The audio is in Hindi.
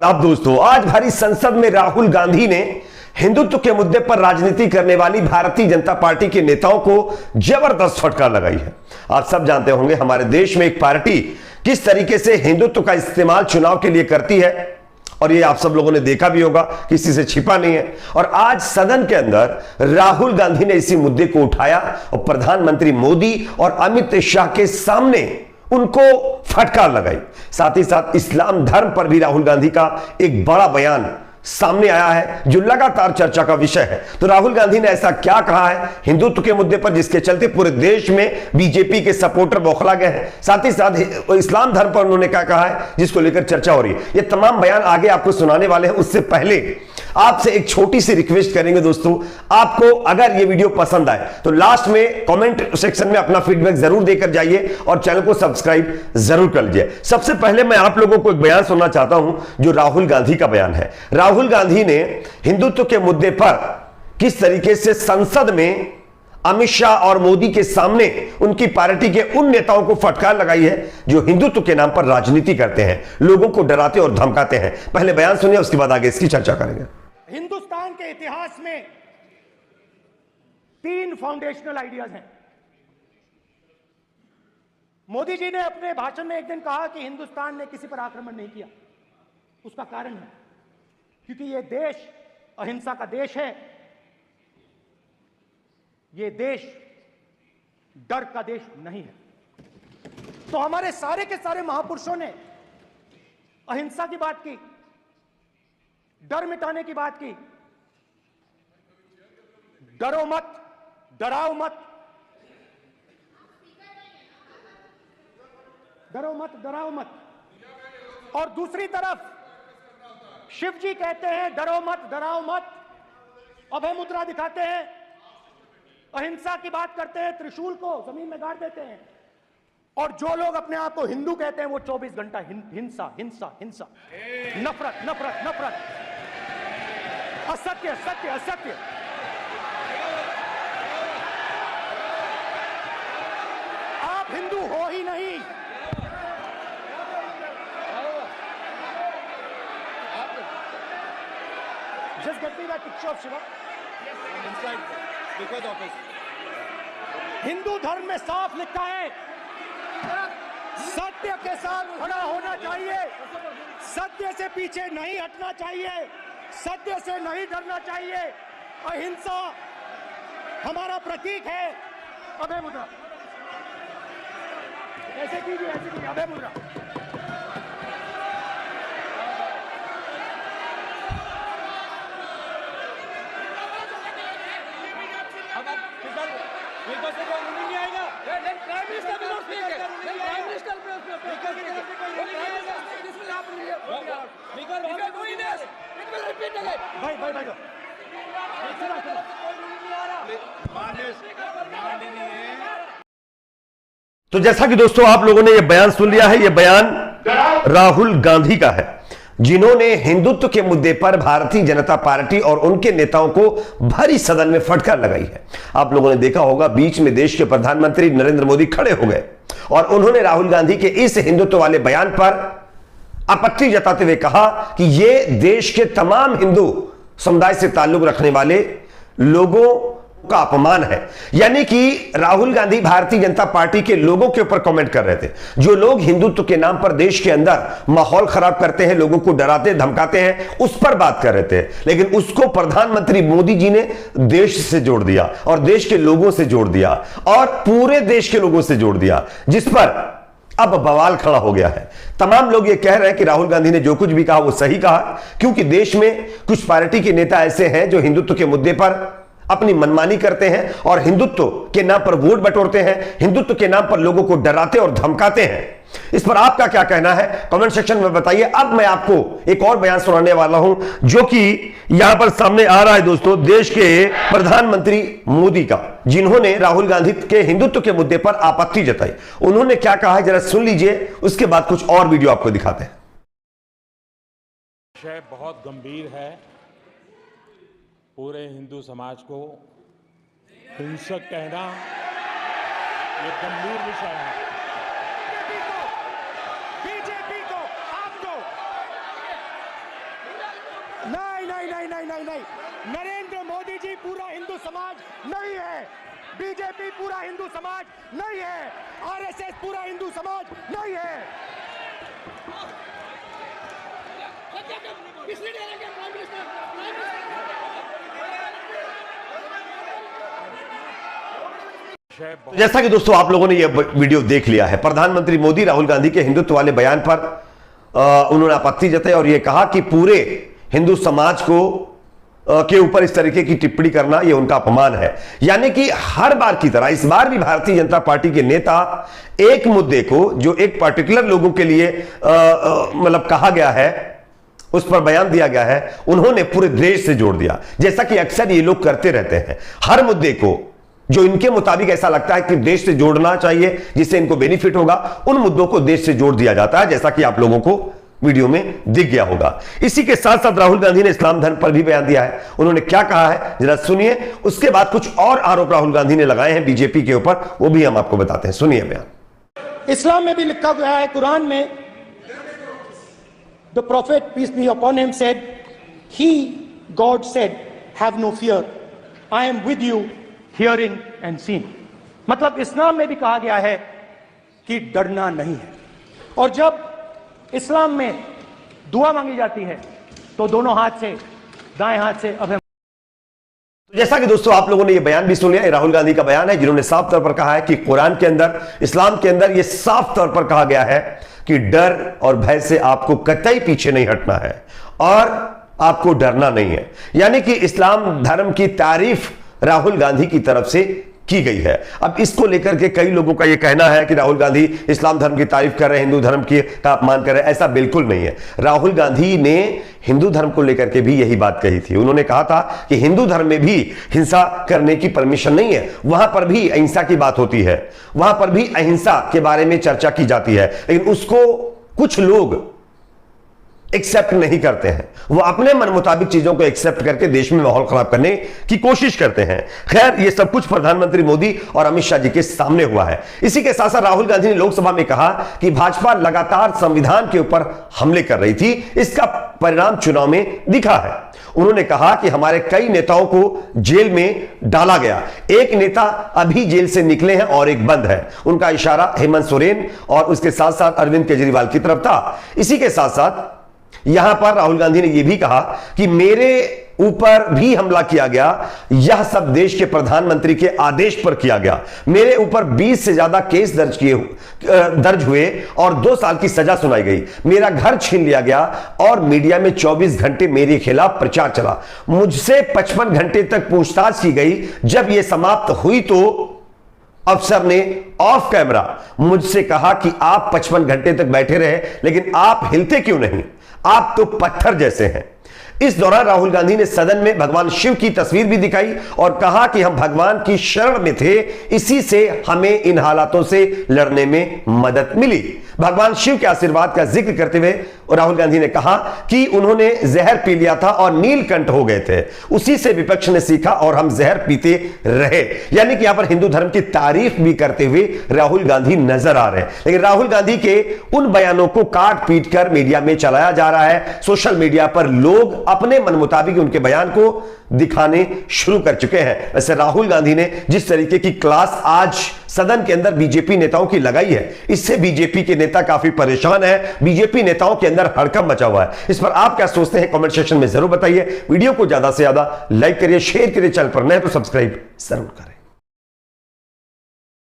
अब दोस्तों, आज हमारी संसद में राहुल गांधी ने हिंदुत्व के मुद्दे पर राजनीति करने वाली भारतीय जनता पार्टी के नेताओं को जबरदस्त फटकार लगाई है। आप सब जानते होंगे हमारे देश में एक पार्टी किस तरीके से हिंदुत्व का इस्तेमाल चुनाव के लिए करती है, और ये आप सब लोगों ने देखा भी होगा, किसी से छिपा नहीं है। और आज सदन के अंदर राहुल गांधी ने इसी मुद्दे को उठाया और प्रधानमंत्री मोदी और अमित शाह के सामने उनको फटकार लगाई। साथ ही साथ इस्लाम धर्म पर भी राहुल गांधी का एक बड़ा बयान सामने आया है जो लगातार चर्चा का विषय है। तो राहुल गांधी ने ऐसा क्या कहा है हिंदुत्व के मुद्दे पर जिसके चलते पूरे देश में बीजेपी के सपोर्टर बौखला गए हैं। साथ ही साथ इस्लाम धर्म पर उन्होंने क्या कहा है जिसको लेकर चर्चा हो रही है। ये तमाम बयान आगे आपको सुनाने वाले हैं। उससे पहले आपसे एक छोटी सी रिक्वेस्ट करेंगे दोस्तों, आपको अगर ये वीडियो पसंद आए तो लास्ट में कमेंट सेक्शन में अपना फीडबैक जरूर देकर जाइए और चैनल को सब्सक्राइब जरूर कर लीजिए। सबसे पहले मैं आप लोगों को एक बयान सुनना चाहता हूं जो राहुल गांधी का बयान है। राहुल गांधी ने हिंदुत्व के मुद्दे पर किस तरीके से संसद में अमित शाह और मोदी के सामने उनकी पार्टी के उन नेताओं को फटकार लगाई है जो हिंदुत्व के नाम पर राजनीति करते हैं, लोगों को डराते और धमकाते हैं। पहले बयान सुनिए, उसके बाद आगे इसकी चर्चा करेंगे। हिंदुस्तान के इतिहास में 3 फाउंडेशनल आइडियाज हैं। मोदी जी ने अपने भाषण में एक दिन कहा कि हिंदुस्तान ने किसी पर आक्रमण नहीं किया। उसका कारण है क्योंकि यह देश अहिंसा का देश है, यह देश डर का देश नहीं है। तो हमारे सारे के सारे महापुरुषों ने अहिंसा की बात की, डर मिटाने की बात की। डरो मत, डराओ मत, डरो मत, डराओ मत। और दूसरी तरफ शिव जी कहते हैं डरो मत, डराओ मत, अभय मुद्रा दिखाते हैं, अहिंसा की बात करते हैं, त्रिशूल को जमीन में गाड़ देते हैं। और जो लोग अपने आप को हिंदू कहते हैं वो 24 घंटा हिंसा हिंसा हिंसा, नफरत नफरत नफरत, असत्य सत्य असत्य। आप हिंदू हो ही नहीं। Just get me that picture of Shiva. Inside, because office. Hindu धर्म में साफ लिखा है सत्य के साथ खड़ा होना चाहिए, सत्य से पीछे नहीं हटना चाहिए, सत्य से नहीं डरना चाहिए। अहिंसा हमारा प्रतीक है। अभय मुद्रा ऐसे कीजिए, ऐसे कीजिए, अभय मुद्रा। भाई भाई भाई तो जैसा कि दोस्तों आप लोगों ने यह बयान सुन लिया है, यह बयान राहुल गांधी का है जिन्होंने हिंदुत्व के मुद्दे पर भारतीय जनता पार्टी और उनके नेताओं को भरी सदन में फटकार लगाई है। आप लोगों ने देखा होगा बीच में देश के प्रधानमंत्री नरेंद्र मोदी खड़े हो गए और उन्होंने राहुल गांधी के इस हिंदुत्व वाले बयान पर आपत्ति जताते हुए कहा कि यह देश के तमाम हिंदू समुदाय से ताल्लुक रखने वाले लोगों का अपमान है। यानी कि राहुल गांधी भारतीय जनता पार्टी के लोगों के ऊपर कमेंट कर रहे थे, जो लोग हिंदुत्व के नाम पर देश के अंदर माहौल खराब करते हैं, लोगों को डराते धमकाते हैं, उस पर बात कर रहे थे। लेकिन उसको प्रधानमंत्री मोदी जी ने देश से जोड़ दिया और देश के लोगों से जोड़ दिया और पूरे देश के लोगों से जोड़ दिया, जिस पर अब बवाल खड़ा हो गया है। तमाम लोग ये कह रहे हैं कि राहुल गांधी ने जो कुछ भी कहा वो सही कहा, क्योंकि देश में कुछ पार्टी के नेता ऐसे हैं जो हिंदुत्व के मुद्दे पर अपनी मनमानी करते हैं और हिंदुत्व के नाम पर वोट बटोरते हैं, हिंदुत्व के नाम पर लोगों को डराते और धमकाते हैं। इस पर आपका क्या कहना है कमेंट सेक्शन में बताइए। अब मैं आपको एक और बयान सुनाने वाला हूं जो कि यहां पर सामने आ रहा है दोस्तों, देश के प्रधानमंत्री मोदी का, जिन्होंने राहुल गांधी के हिंदुत्व के मुद्दे पर आपत्ति जताई। उन्होंने क्या कहा है जरा सुन लीजिए, उसके बाद कुछ और वीडियो आपको दिखाते हैं। विषय बहुत गंभीर है। पूरे हिंदू समाज को हिंसक कहना ये गंभीर विषय है। बीजेपी को, आपको नहीं नहीं नहीं नहीं नहीं नहीं, नरेंद्र मोदी जी पूरा हिंदू समाज नहीं है, बीजेपी पूरा हिंदू समाज नहीं है, आरएसएस पूरा हिंदू समाज नहीं है। जैसा कि दोस्तों आप लोगों ने यह वीडियो देख लिया है, प्रधानमंत्री मोदी राहुल गांधी के हिंदुत्व वाले बयान पर उन्होंने आपत्ति जताई और यह कहा कि पूरे हिंदू समाज को के ऊपर इस तरीके की टिप्पणी करना यह उनका अपमान है। यानी कि हर बार की तरह इस बार भी भारतीय जनता पार्टी के नेता एक मुद्दे को जो एक पर्टिकुलर लोगों के लिए मतलब कहा गया है, उस पर बयान दिया गया है, उन्होंने पूरे देश से जोड़ दिया। जैसा कि अक्सर ये लोग करते रहते हैं, हर मुद्दे को जो इनके मुताबिक ऐसा लगता है कि देश से जोड़ना चाहिए जिससे इनको बेनिफिट होगा, उन मुद्दों को देश से जोड़ दिया जाता है, जैसा कि आप लोगों को वीडियो में दिख गया होगा। इसी के साथ साथ राहुल गांधी ने इस्लाम धर्म पर भी बयान दिया है। उन्होंने क्या कहा है जरा सुनिए, उसके बाद कुछ और आरोप राहुल गांधी ने लगाए हैं बीजेपी के ऊपर, वो भी हम आपको बताते हैं। सुनिए बयान। इस्लाम में भी लिखा गया है, कुरान में, the prophet peace be upon him said, he God said, have no fear, I am with you hearing and seeing. मतलब इस्लाम में भी कहा गया है कि डरना नहीं है। और जब इस्लाम में दुआ मांगी जाती है तो दोनों हाथ से, दाएं हाथ से अभय। जैसा कि दोस्तों आप लोगों ने यह बयान भी सुन लिया, राहुल गांधी का बयान है जिन्होंने साफ तौर पर कहा है कि कुरान के अंदर, इस्लाम के अंदर यह साफ तौर पर कहा गया है कि डर और भय से आपको कतई पीछे नहीं हटना है और आपको डरना नहीं है। यानी कि इस्लाम धर्म की तारीफ राहुल गांधी की तरफ से की गई है। अब इसको लेकर के कई लोगों का यह कहना है कि राहुल गांधी इस्लाम धर्म की तारीफ कर रहे हैं, हिंदू धर्म की का अपमान कर रहे हैं। ऐसा बिल्कुल नहीं है। राहुल गांधी ने हिंदू धर्म को लेकर के भी यही बात कही थी। उन्होंने कहा था कि हिंदू धर्म में भी हिंसा करने की परमिशन नहीं है, वहां पर भी अहिंसा की बात होती है, वहां पर भी अहिंसा के बारे में चर्चा की जाती है, लेकिन उसको कुछ लोग एक्सेप्ट नहीं करते हैं। वो अपने मन मुताबिक चीजों को एक्सेप्ट करके देश में माहौल खराब करने की कोशिश करते हैं। खैर, ये सब कुछ प्रधानमंत्री मोदी और अमित शाह जी के सामने हुआ है। इसी के साथ साथ राहुल गांधी ने लोकसभा में कहा कि भाजपा लगातार संविधान के ऊपर हमले कर रही थी, इसका परिणाम चुनाव में दिखा है। उन्होंने कहा कि हमारे कई नेताओं को जेल में डाला गया, एक नेता अभी जेल से निकले हैं और एक बंद है। उनका इशारा हेमंत सोरेन और उसके साथ साथ अरविंद केजरीवाल की तरफ था। इसी के साथ साथ यहां पर राहुल गांधी ने यह भी कहा कि मेरे ऊपर भी हमला किया गया, यह सब देश के प्रधानमंत्री के आदेश पर किया गया। मेरे ऊपर 20 से ज्यादा केस दर्ज हुए और 2 साल की सजा सुनाई गई। मेरा घर छीन लिया गया और मीडिया में 24 घंटे मेरे खिलाफ प्रचार चला। मुझसे 55 घंटे तक पूछताछ की गई। जब यह समाप्त हुई तो अफसर ने ऑफ कैमरा मुझसे कहा कि आप 55 घंटे तक बैठे रहे, लेकिन आप हिलते क्यों नहीं, आप तो पत्थर जैसे हैं। इस दौरान राहुल गांधी ने सदन में भगवान शिव की तस्वीर भी दिखाई और कहा कि हम भगवान की शरण में थे, इसी से हमें इन हालातों से लड़ने में मदद मिली। भगवान शिव के आशीर्वाद का जिक्र करते हुए राहुल गांधी ने कहा कि उन्होंने जहर पी लिया था और नीलकंठ हो गए थे, उसी से विपक्ष ने सीखा और हम जहर पीते रहे। यानी कि यहां पर हिंदू धर्म की तारीफ भी करते हुए राहुल गांधी नजर आ रहे हैं। लेकिन राहुल गांधी के उन बयानों को काट पीट कर मीडिया में चलाया जा रहा है। सोशल मीडिया पर लोग अपने मन मुताबिक उनके बयान को दिखाने शुरू कर चुके हैं। वैसे राहुल गांधी ने जिस तरीके की क्लास आज सदन के अंदर बीजेपी नेताओं की लगाई है, इससे बीजेपी के नेता काफी परेशान है। बीजेपी नेताओं के अंदर हड़कंप मचा हुआ है। इस पर आप क्या सोचते हैं कमेंट सेक्शन में जरूर बताइए। वीडियो को ज्यादा से ज्यादा लाइक करिए, शेयर करिए, चैनल पर नए तो सब्सक्राइब जरूर करें।